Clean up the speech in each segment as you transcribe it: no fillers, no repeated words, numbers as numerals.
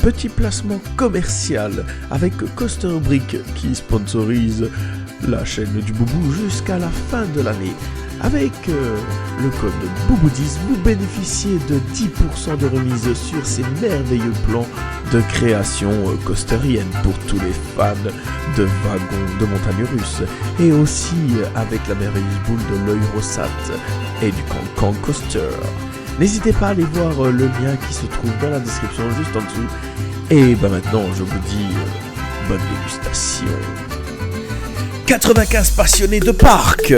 Petit placement commercial avec Coaster Brick qui sponsorise la chaîne du Boubou jusqu'à la fin de l'année. Avec le code Boubou10, vous bénéficiez de 10% de remise sur ces merveilleux plans de création coasterienne pour tous les fans de wagons de montagne russe. Et aussi avec la merveilleuse boule de l'Eurosat et du Cancan Coaster. N'hésitez pas à aller voir le lien qui se trouve dans la description juste en dessous. Et maintenant, je vous dis bonne dégustation. 95 passionnés de parc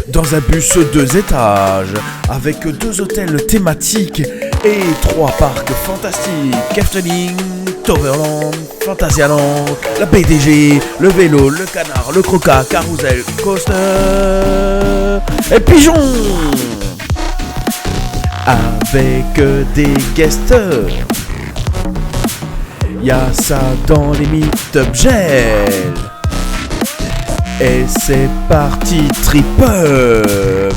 dans un bus 2 étages avec 2 hôtels thématiques et 3 parcs fantastiques. Efteling, Toverland, Phantasialand, la BDG, le vélo, le canard, le croca, carousel, coaster et pigeon. Avec des guesters. Y'a ça dans les meet-up gel. Et c'est parti trip-up.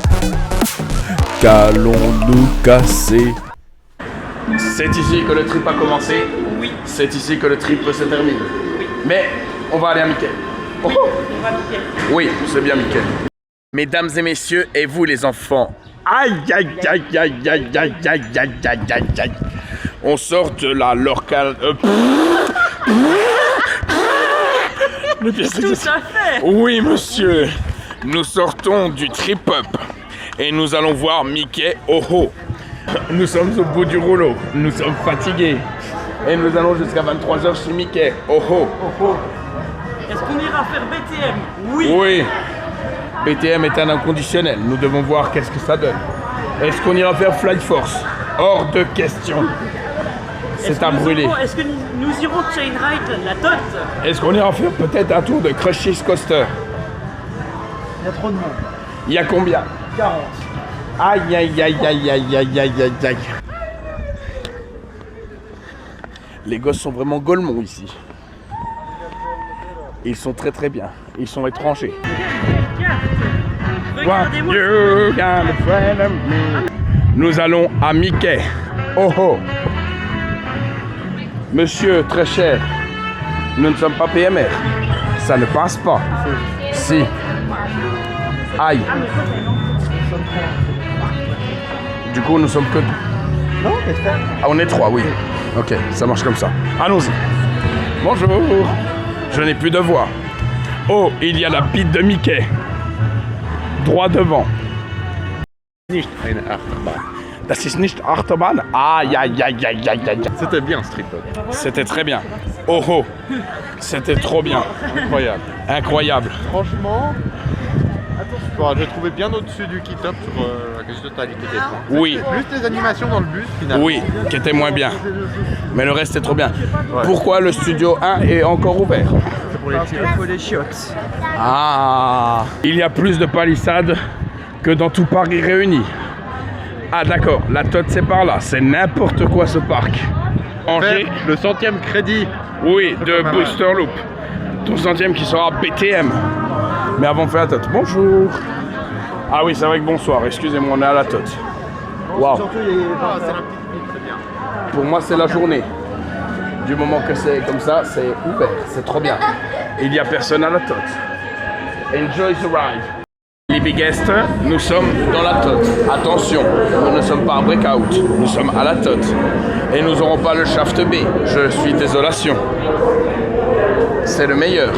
Qu'allons-nous casser? C'est ici que le trip a commencé. Oui. C'est ici que le trip se termine. Oui. Mais on va aller à Mickey. Oh. On va Mickey. Oui, c'est bien Mickey. Mesdames et messieurs, et vous les enfants. Aïe aïe aïe aïe aïe aïe aïe aïe aïe aïe aïe. On sort de la lorca. Tout à fait. Oui monsieur. Nous sortons du trip-up. Et nous allons voir Mickey Oho. Nous sommes au bout du rouleau. Nous sommes fatigués. Et nous allons jusqu'à 23h chez Mickey Oho. Est-ce qu'on ira faire BTM? Oui. Oui. BTM est un inconditionnel. Nous devons voir qu'est-ce que ça donne. Est-ce qu'on ira faire Flight Force? Hors de question. C'est à brûler. Est-ce que nous irons Chain Ride, la Tote? Est-ce qu'on ira faire peut-être un tour de Crush's Coaster? Il y a trop de monde. Il y a combien? 40. Aïe aïe aïe aïe aïe aïe aïe aïe aïe. Les gosses sont vraiment golemons ici. Ils sont très très bien. Ils sont étrangers. Regardez-moi. You got a friend of me. Nous allons à Mickey. Oh oh. Monsieur très cher, nous ne sommes pas PMR. Ça ne passe pas. Si. Aïe. Du coup, nous sommes que... Non, Ah, on est 3, oui. Ok, ça marche comme ça. Allons-y. Bonjour. Je n'ai plus de voix. Oh, il y a la bite de Mickey. Droit devant. Nicht eine Achterbahn. Das ist nicht Achterbahn. Aïe, aïe, aïe, aïe, aïe, aïe. C'était bien ce trip-up. C'était très bien. Oh oh. C'était trop bien. Incroyable. Incroyable. Franchement, attention, j'ai trouvé bien au-dessus du kit-up sur la quasi-totalité des points. Oui. Plus les animations dans le bus finalement. Oui, qui était moins bien. Mais le reste est trop bien. Ouais. Pourquoi le studio 1 est encore ouvert? Pour les chiottes. Ah. Il y a plus de palissades que dans tout Paris réuni. Ah d'accord, la Tote c'est par là, c'est n'importe quoi ce parc. Angers, Le 100e crédit. oui, de Booster Loop. Ton 100e qui sera BTM. Mais avant de faire la Tote, bonjour. Ah oui, c'est vrai que bonsoir, excusez-moi, on est à la Tote. Waouh. Pour moi c'est la journée. Du moment que c'est comme ça, c'est ouvert, c'est trop bien. Il n'y a personne à la Tote. Enjoy the ride. Les biggest, nous sommes dans la Tote. Attention, nous ne sommes pas à Breakout, nous sommes à la Tote. Et nous n'aurons pas le Shaft B. Je suis désolation. C'est le meilleur.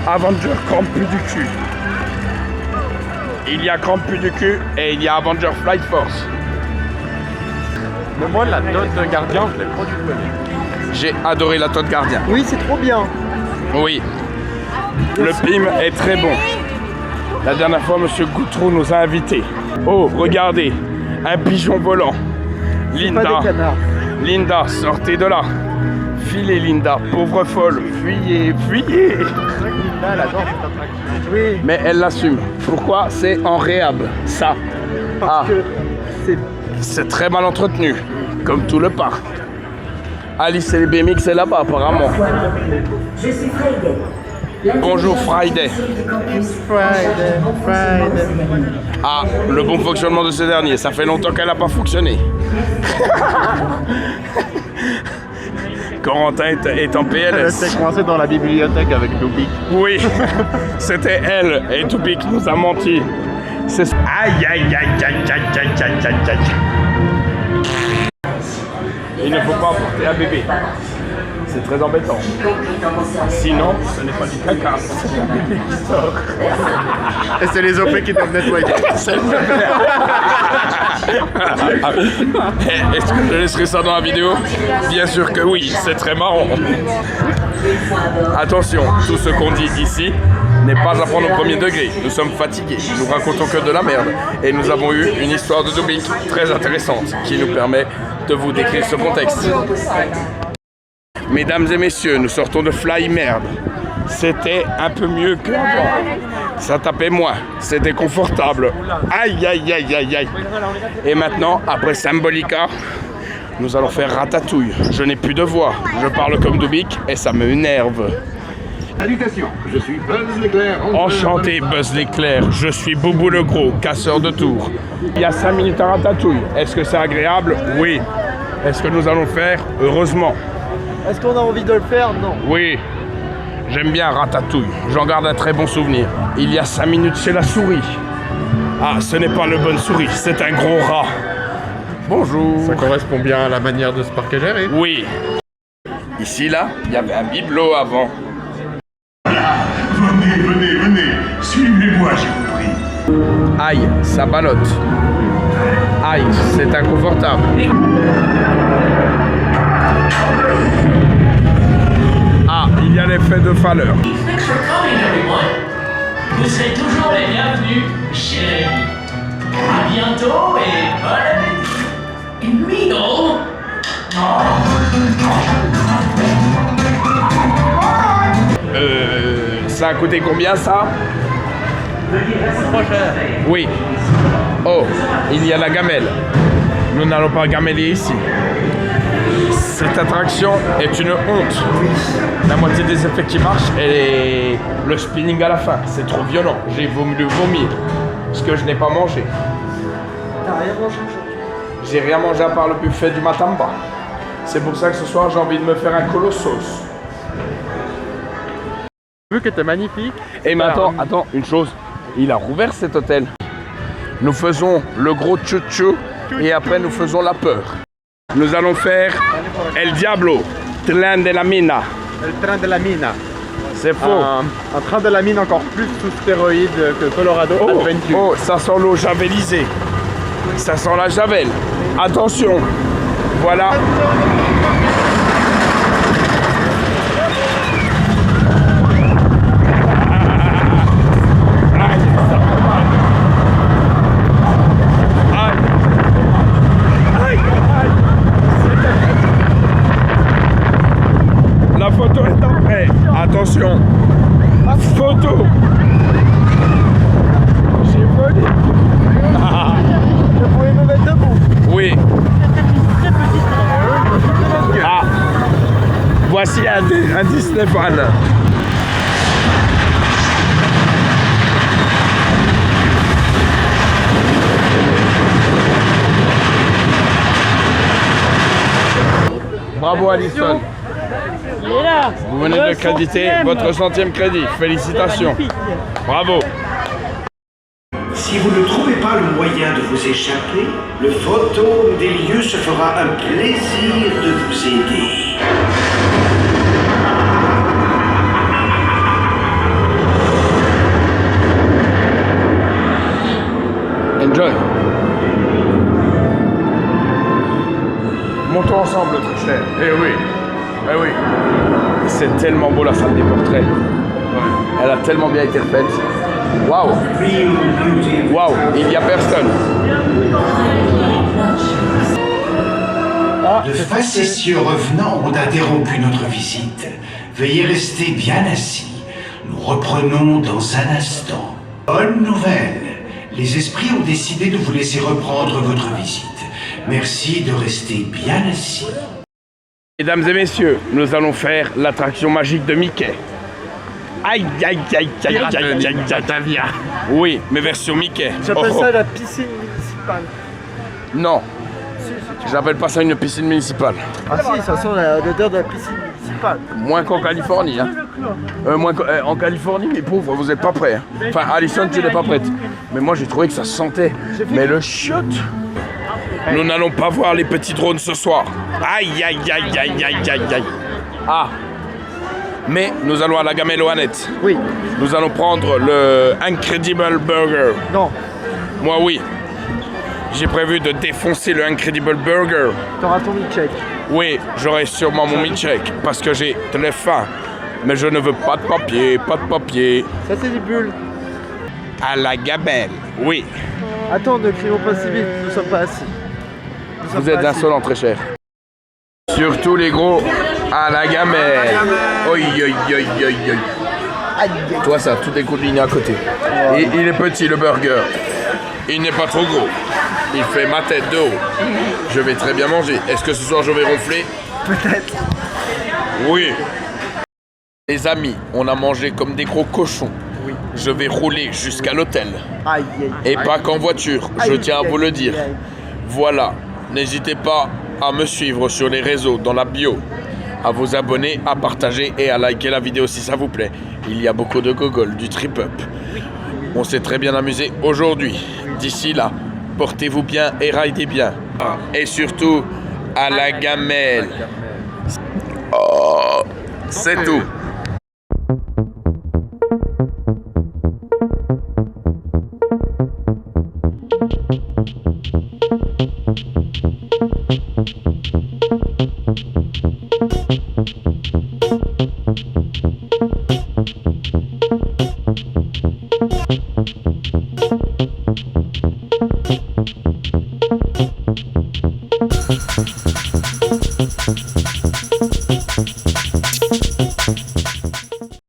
Avenger Crampu du cul. Il y a Crampu du cul et il y a Avenger Flight Force. Mais moi, la note de gardien, je l'ai pas du tout aimé. J'ai adoré la Tote Gardien. Oui, c'est trop bien. Oui. Le PIM est très bon. La dernière fois, Monsieur Goutrou nous a invités. Oh, regardez, un pigeon volant. Linda, Linda, sortez de là. Filez, Linda, pauvre folle. Fuyez, fuyez. Linda, elle adore cette attraction. Oui, Mais elle l'assume. Pourquoi? C'est en réhab, ça. parce que C'est très mal entretenu, comme tout le parc. Alice et le BMX est là-bas, apparemment. Je suis Friday. Bonjour Friday. Ah, le bon fonctionnement de ce dernier, ça fait longtemps qu'elle n'a pas fonctionné. Corentin est en PLS. C'est coincé dans la bibliothèque avec Dubik. Oui, c'était elle et Dubik nous a menti. C'est... Aïe, aïe, aïe, aïe, aïe, aïe, aïe, aïe, aïe. Il ne faut pas apporter un bébé. C'est très embêtant. Sinon, ce n'est pas du caca, c'est un bébé qui sort. Et c'est les OP qui doivent nettoyer. Est-ce que je laisserai ça dans la vidéo? Bien sûr que oui, c'est très marrant. Attention, tout ce qu'on dit ici n'est pas à prendre au premier degré. Nous sommes fatigués, nous racontons que de la merde. Et nous avons eu une histoire de Dubik très intéressante qui nous permet de vous décrire ce contexte. Mesdames et messieurs, nous sortons de Fly Merde. C'était un peu mieux qu'avant. Ça tapait moins, c'était confortable. Aïe, aïe, aïe, aïe, aïe. Et maintenant, après Symbolica, nous allons faire Ratatouille. Je n'ai plus de voix, je parle comme Dubik et ça me énerve. Salutations, je suis Buzz l'éclair. Enchanté Buzz l'éclair, je suis Boubou le gros, casseur de tours. Il y a 5 minutes à Ratatouille. Est-ce que c'est agréable? Oui. Est-ce que nous allons faire? Heureusement. Est-ce qu'on a envie de le faire? Non. Oui. J'aime bien Ratatouille, j'en garde un très bon souvenir. Il y a 5 minutes chez la souris. Ah, ce n'est pas le bonne souris, c'est un gros rat. Bonjour. Ça correspond bien à la manière de ce parc à gérer. Oui. Ici, là, il y avait un bibelot avant. Venez, venez, venez, suivez-moi, je vous prie. Aïe, ça ballotte. Aïe, c'est inconfortable. Ah, il y a l'effet de faleur. Thanks for coming, everyone. Vous serez toujours les bienvenus chez Rémi. À bientôt et bon appétit. Une middle. Ça a coûté combien ça? Trop cher. Oui. Oh, il y a la gamelle. Nous n'allons pas gameler ici. Cette attraction est une honte. La moitié des effets qui marchent et le spinning à la fin. C'est trop violent. J'ai voulu vomir. Ce que je n'ai pas mangé. T'as rien mangé aujourd'hui? J'ai rien mangé à part le buffet du Matamba. C'est pour ça que ce soir j'ai envie de me faire un colossos. Vu que t'es magnifique. Et maintenant, attends, une chose. Il a rouvert cet hôtel. Nous faisons le gros tchou-tchou et après nous faisons la peur. Nous allons faire El Diablo, train de la mina. Le train de la mine. C'est faux. Un train de la mine encore plus sous stéroïdes que Colorado Adventure. Oh, ça sent l'eau javelisée. Ça sent la javel. Attention. Voilà. La photo est après. Attention. Photo. J'ai volé. Vous pouvez me mettre debout. Oui. Ah. Voici un Disney fan. Bravo Alison. Il est là. Vous venez de créditer votre 100e crédit. Félicitations. Bravo. Si vous ne trouvez pas le moyen de vous échapper, le fantôme des lieux se fera un plaisir de vous aider. Enjoy. Montons ensemble, très cher. Eh oui. Eh oui. C'est tellement beau la salle des portraits. Elle a tellement bien été faite. Waouh. Waouh, il n'y a personne. De facétieux revenants ont interrompu notre visite. Veuillez rester bien assis. Nous reprenons dans un instant. Bonne nouvelle. Les esprits ont décidé de vous laisser reprendre votre visite. Merci de rester bien assis. Mesdames et messieurs, nous allons faire l'attraction magique de Mickey. Aïe, aïe, aïe, aïe, aïe, aïe, aïe, aïe. Oui, mais version Mickey. J'appelle ça la piscine municipale. Non. Si, J'appelle pas ça une piscine municipale. Ah si, ça sent l'odeur de la piscine municipale. Moins qu'en Californie. Hein. En Californie, mes pauvres, vous êtes pas prêts. Hein. Enfin, Alison, tu n'es pas prête. Mais moi, j'ai trouvé que ça sentait. Mais le chiotte. Nous n'allons pas voir les petits drones ce soir. Aïe, aïe, aïe, aïe, aïe, aïe, aïe. Ah. Mais nous allons à la Gamelle au Annette. Oui. Nous allons prendre le Incredible Burger. Non. Moi, oui. J'ai prévu de défoncer le Incredible Burger. T'auras ton milkshake. Oui, j'aurai sûrement mon milkshake parce que j'ai très faim. Mais je ne veux pas de papier, pas de papier. Ça c'est des bulles. À la Gamelle, oui. Attends, ne crions pas si vite, nous sommes pas assis. Vous êtes insolent, très cher. Surtout les gros, à la Gamelle. Oi, oi, oi, oi, oi. Toi ça, tout est couliné à côté. Et il est petit le burger. Il n'est pas trop gros. Il fait ma tête de haut. Je vais très bien manger. Est-ce que ce soir je vais ronfler? Peut-être. Oui. Les amis, on a mangé comme des gros cochons. Oui. Je vais rouler jusqu'à l'hôtel. Aïe, aïe. Et pas qu'en voiture, je Aïe, tiens à vous le aïe, dire. aïe. Voilà, n'hésitez pas à me suivre sur les réseaux, dans la bio, à vous abonner, à partager et à liker la vidéo si ça vous plaît. Il y a beaucoup de gogol, du trip-up. On s'est très bien amusé aujourd'hui. D'ici là, portez-vous bien et ridez bien. Et surtout, à la gamelle. Oh, c'est tout.